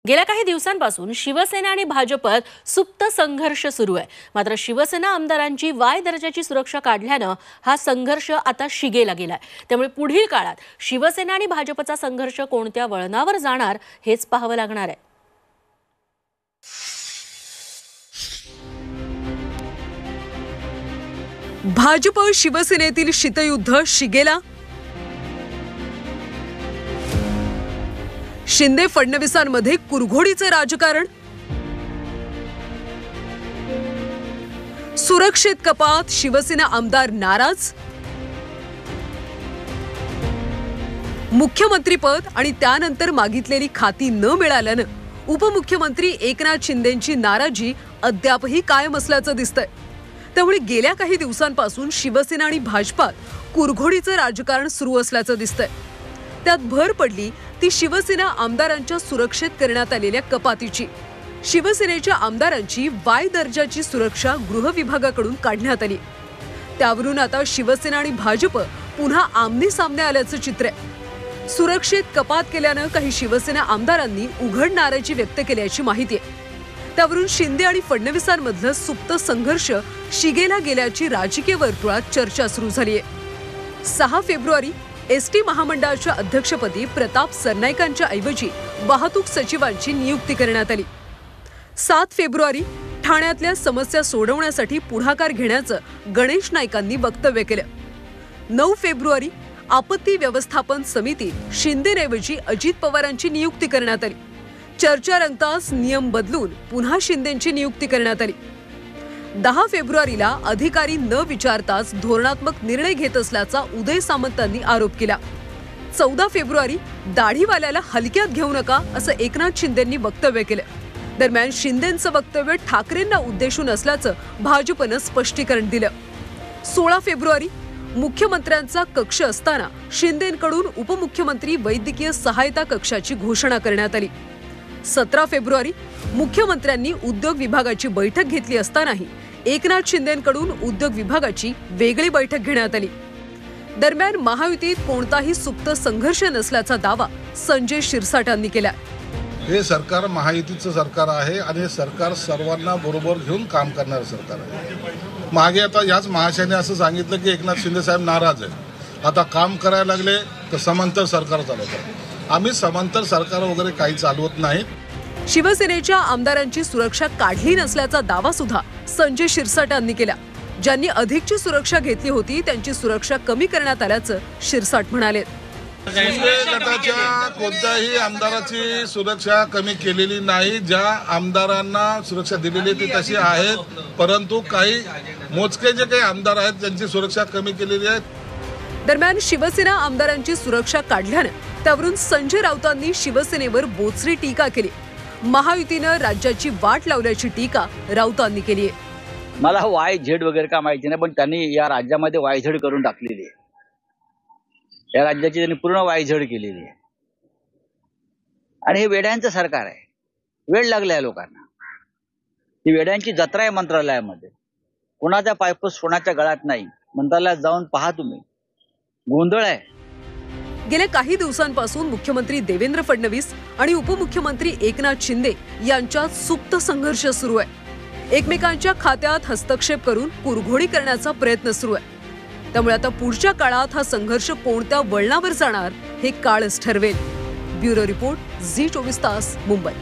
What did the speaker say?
गेल्या काही दिवसांपासून शिवसेना आणि भाजपत सुप्त संघर्ष सुरू आहे। मात्र शिवसेना आमदारांची वाय दर्जाची सुरक्षा काढल्यानं हा संघर्ष आता शिगेला गेलाय। त्यामुळे पुढील काळात शिवसेना आणि भाजपचा संघर्ष कोणत्या वळणावर जाणार हेच पाहावं लागणार आहे। भाजप शिवसेनेतील शीतयुद्ध शिगेला। शिंदे फडणवीसांमध्ये कुरघोडीचं राजकारण। सुरक्षेत कपात, शिवसेना आमदार नाराज। मुख्यमंत्रीपद आणि त्यानंतर मागितलेली खाती न मिळाल्यानं उपमुख्यमंत्री एकनाथ शिंदेंची नाराजी अद्यापही कायम असल्याचं दिसतंय। त्यामुळे गेल्या काही दिवसांपासून शिवसेना आणि भाजपात कुरघोडीचं राजकारण सुरू असल्याचं दिसतंय। त्यात भर पडली ती शिवसेना आमदारांच्या सुरक्षेत करण्यात आलेल्या कपातीची। शिवसेनेच्या आमदारांची वाय दर्जाची सुरक्षा गृह विभागाकडून काढण्यात आली। त्यावरून आता शिवसेना आणि भाजप पुन्हा आमने सामने आल्याचं चित्र आहे। सुरक्षेत कपात केल्यानं काही शिवसेना आमदारांनी उघड नाराजी व्यक्त केल्याची माहिती आहे। त्यावरून शिंदे आणि फडणवीसांमधलं सुप्त संघर्ष शिगेला गेल्याची राजकीय वर्तुळात चर्चा सुरू झाली आहे। 6 फेब्रुवारी एसटी महामंडळाच्या अध्यक्षपदी प्रताप सरनाईकांच्या ऐवजी वाहतूक सचिवांची नियुक्ती करण्यात आली। 7 फेब्रुवारी ठाण्यातल्या समस्या सोडवण्यासाठी पुढाकार घेण्याचं गणेश नाईकांनी वक्तव्य केलं। 9 फेब्रुवारी आपत्ती व्यवस्थापन समितीत शिंदेऐवजी अजित पवारांची नियुक्ती करण्यात आली। चर्चा रंगताच नियम बदलून पुन्हा शिंदेंची नियुक्ती करण्यात आली। 10 फेब्रुवारीला अधिकारी न विचारताच धोरणात्मक निर्णय घेत असल्याचा उदय सामंतांनी आरोप केला। 14 फेब्रुवारी दाढीवाल्याला हलक्यात घेऊ नका असं एकनाथ शिंदेंनी वक्तव्य केलं। दरम्यान शिंदेंचं वक्तव्य ठाकरेंना उद्देशून असल्याचं भाजपनं स्पष्टीकरण दिलं। 16 फेब्रुवारी मुख्यमंत्र्यांचा कक्ष असताना शिंदेंकडून उपमुख्यमंत्री वैद्यकीय सहायता कक्षाची घोषणा करण्यात आली। 17 फेब्रुवारी मुख्यमंत्र्यांनी उद्योग विभागाची बैठक घेतली असतानाही एकनाथ शिंदेंकडून उद्योग विभागाची वेगळी बैठक घेण्यात आली। दरम्यान महायुतीत कोणताही सुप्त संघर्ष नसल्याचा दावा संजय शिरसाटांनी केला। हे सरकार महायुतीचं सरकार आहे आणि हे सरकार सर्वांना बरोबर घेऊन काम करणारं सरकार आहे। मागे आता याच महाशयाने असं सांगितलं की एकनाथ शिंदे साहेब नाराज आहे, आता काम करायला लागले तर समांतर सरकार चालवतात। आम्ही समांतर सरकार वगैरे काही चालवत नाहीत। शिवसेनेच्या आमदारांची सुरक्षा काढली नसल्याचा दावा सुद्धा संजय शिरसाटांनी केला। ज्यांनी अधिकची सुरक्षा घेतली होती त्यांची सुरक्षा कमी करण्यात आल्याचं शिरसाट म्हणाले। शिंदे गटाच्या कोणत्याही आमदाराची सुरक्षा कमी केलेली नाही। ज्या आमदारांना सुरक्षा दिलेली ती तशी आहे, परंतु काही मोजके जे काही आमदार आहेत त्यांची सुरक्षा कमी केलेली आहे। दरम्यान शिवसेना आमदारांची सुरक्षा काढल्यानं त्यावरून संजय राऊतांनी शिवसेनेवर बोचरी टीका केली। महायुतीनं राज्याची वाट लावल्याची टीका राऊतांनी केली आहे। मला वाय झेड वगैरे का माहिती नाही, पण त्यांनी या राज्यामध्ये वाय झेड करून टाकलेली आहे। या राज्याची त्यांनी पूर्ण वाय झेड केलेली आहे आणि हे वेड्यांचं सरकार आहे। वेळ लागला आहे लोकांना। ही वेड्यांची जत्रा आहे मंत्रालयामध्ये। कोणाचा पायपूस कोणाच्या गळ्यात नाही। मंत्रालयात जाऊन पहा तुम्ही, गोंधळ आहे। गेल्या काही दिवसांपासून मुख्यमंत्री देवेंद्र फडणवीस आणि उपमुख्यमंत्री एकनाथ शिंदे यांच्यात सुप्त संघर्ष सुरू आहे। एकमेकांच्या खात्यात हस्तक्षेप करून कुरघोडी करण्याचा प्रयत्न सुरू आहे। त्यामुळे आता पुढच्या काळात हा संघर्ष कोणत्या वळणावर जाणार हे काळच ठरवेल। ब्युरो रिपोर्ट, झी 24 तास, मुंबई।